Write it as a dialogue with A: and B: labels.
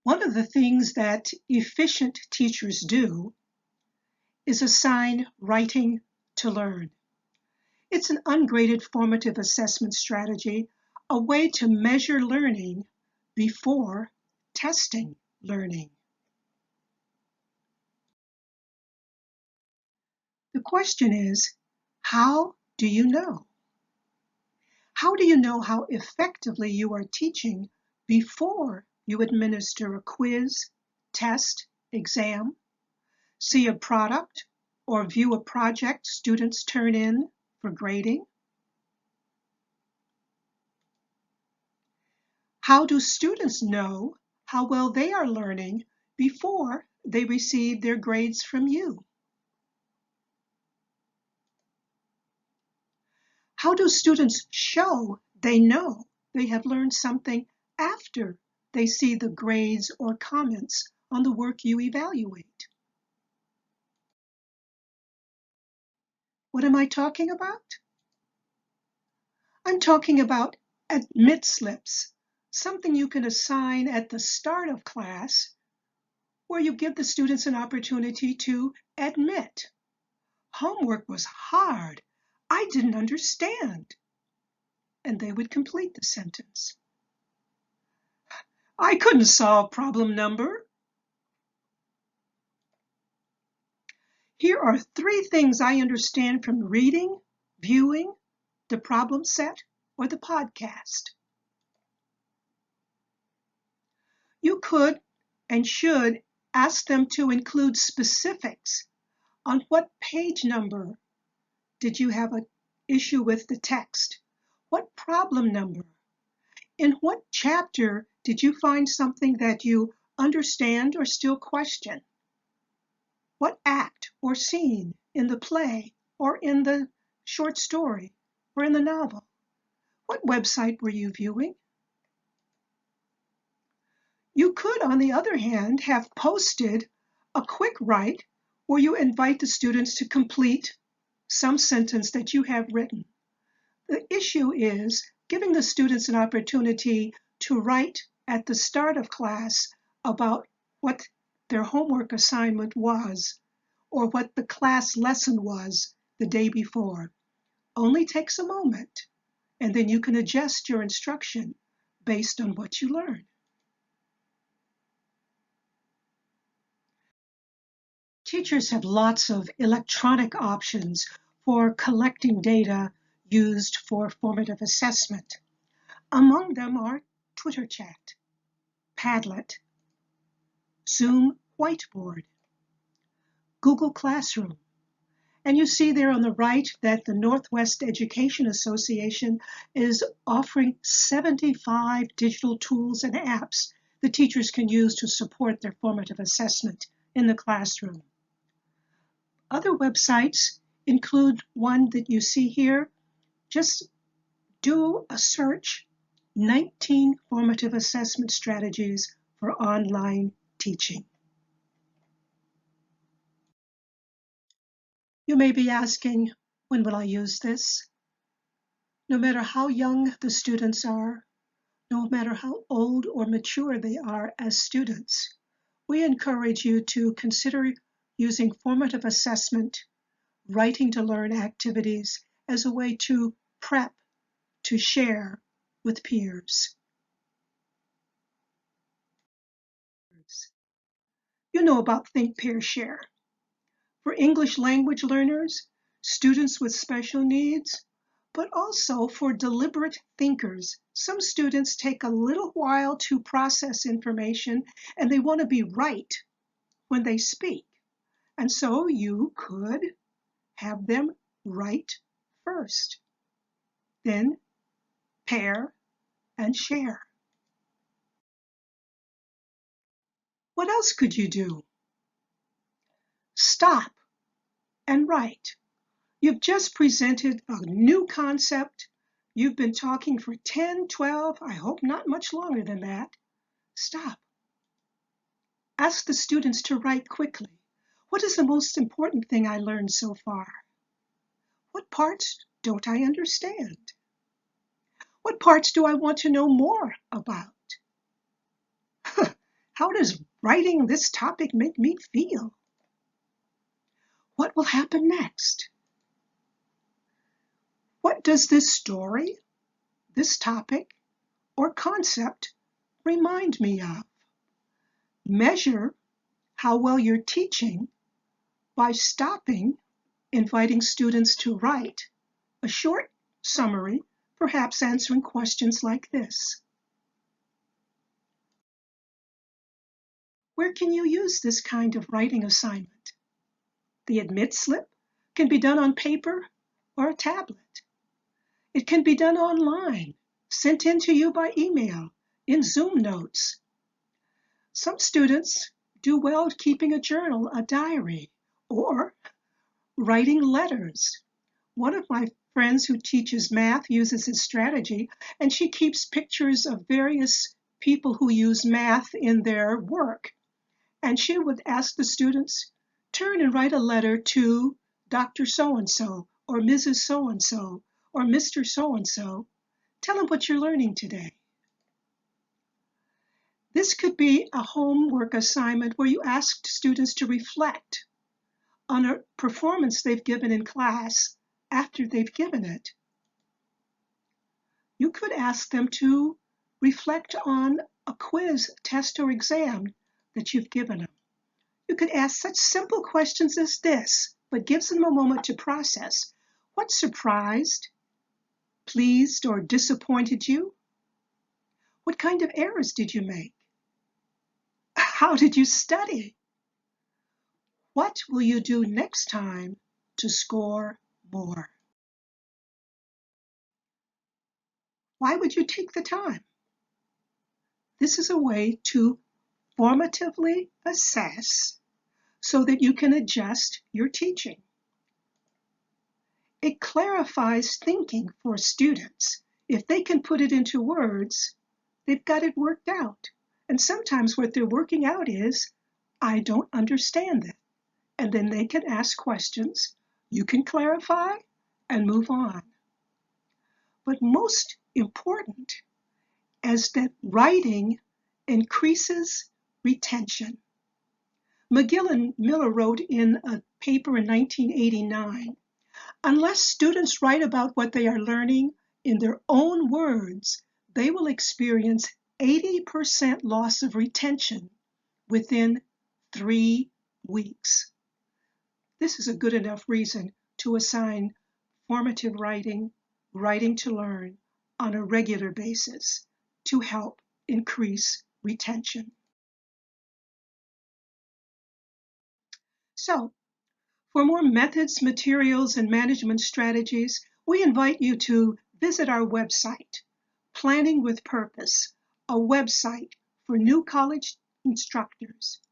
A: One of the things that efficient teachers do is assign writing to learn. It's an ungraded formative assessment strategy, a way to measure learning before testing learning. The question is, how do you know? How do you know how effectively you are teaching before you administer a quiz, test, exam, see a product, or view a project students turn in for grading? How do students know how well they are learning before they receive their grades from you? How do students show they know they have learned something after they see the grades or comments on the work you evaluate? What am I talking about? I'm talking about admit slips, something you can assign at the start of class where you give the students an opportunity to admit. Homework was hard. I didn't understand. And they would complete the sentence. I couldn't solve problem number. Here are 3 things I understand from reading, viewing, the problem set, or the podcast. You could and should ask them to include specifics on what page number did you have an issue with the text? What problem number? In what chapter did you find something that you understand or still question? What act or scene in the play or in the short story or in the novel? What website were you viewing? You could, on the other hand, have posted a quick write where you invite the students to complete some sentence that you have written. The issue is giving the students an opportunity to write at the start of class about what their homework assignment was or what the class lesson was the day before. Only takes a moment, and then you can adjust your instruction based on what you learn. Teachers have lots of electronic options for collecting data used for formative assessment. Among them are Twitter Chat, Padlet, Zoom Whiteboard, Google Classroom. And you see there on the right that the Northwest Education Association is offering 75 digital tools and apps that teachers can use to support their formative assessment in the classroom. Other websites include one that you see here. Just do a search, 19 formative assessment strategies for online teaching. You may be asking, when will I use this? No matter how young the students are, no matter how old or mature they are as students, we encourage you to consider using formative assessment, writing to learn activities as a way to prep, to share with peers. You know about Think, Pair, Share. For English language learners, students with special needs, but also for deliberate thinkers. Some students take a little while to process information and they want to be right when they speak. And so you could have them write first, then pair and share. What else could you do? Stop and write. You've just presented a new concept. You've been talking for 10, 12, I hope not much longer than that. Stop. Ask the students to write quickly. What is the most important thing I learned so far? What parts don't I understand? What parts do I want to know more about? How does writing this topic make me feel? What will happen next? What does this story, this topic, or concept remind me of? Measure how well you're teaching by stopping, inviting students to write a short summary, perhaps answering questions like this. Where can you use this kind of writing assignment? The admit slip can be done on paper or a tablet. It can be done online, sent in to you by email, in Zoom notes. Some students do well keeping a journal, a diary, or writing letters. One of my friends who teaches math uses this strategy, and she keeps pictures of various people who use math in their work. And she would ask the students, turn and write a letter to Dr. So-and-so, or Mrs. So-and-so, or Mr. So-and-so. Tell them what you're learning today. This could be a homework assignment where you asked students to reflect on a performance they've given in class after they've given it. You could ask them to reflect on a quiz, test, or exam that you've given them. You could ask such simple questions as this, but gives them a moment to process. What surprised, pleased, or disappointed you? What kind of errors did you make? How did you study? What will you do next time to score more? Why would you take the time? This is a way to formatively assess so that you can adjust your teaching. It clarifies thinking for students. If they can put it into words, they've got it worked out. And sometimes what they're working out is, I don't understand it. And then they can ask questions, you can clarify, and move on. But most important is that writing increases retention. McGill and Miller wrote in a paper in 1989, unless students write about what they are learning in their own words, they will experience 80% loss of retention within 3 weeks. This is a good enough reason to assign formative writing, writing to learn, on a regular basis to help increase retention. So, for more methods, materials, and management strategies, we invite you to visit our website, Planning with Purpose, a website for new college instructors.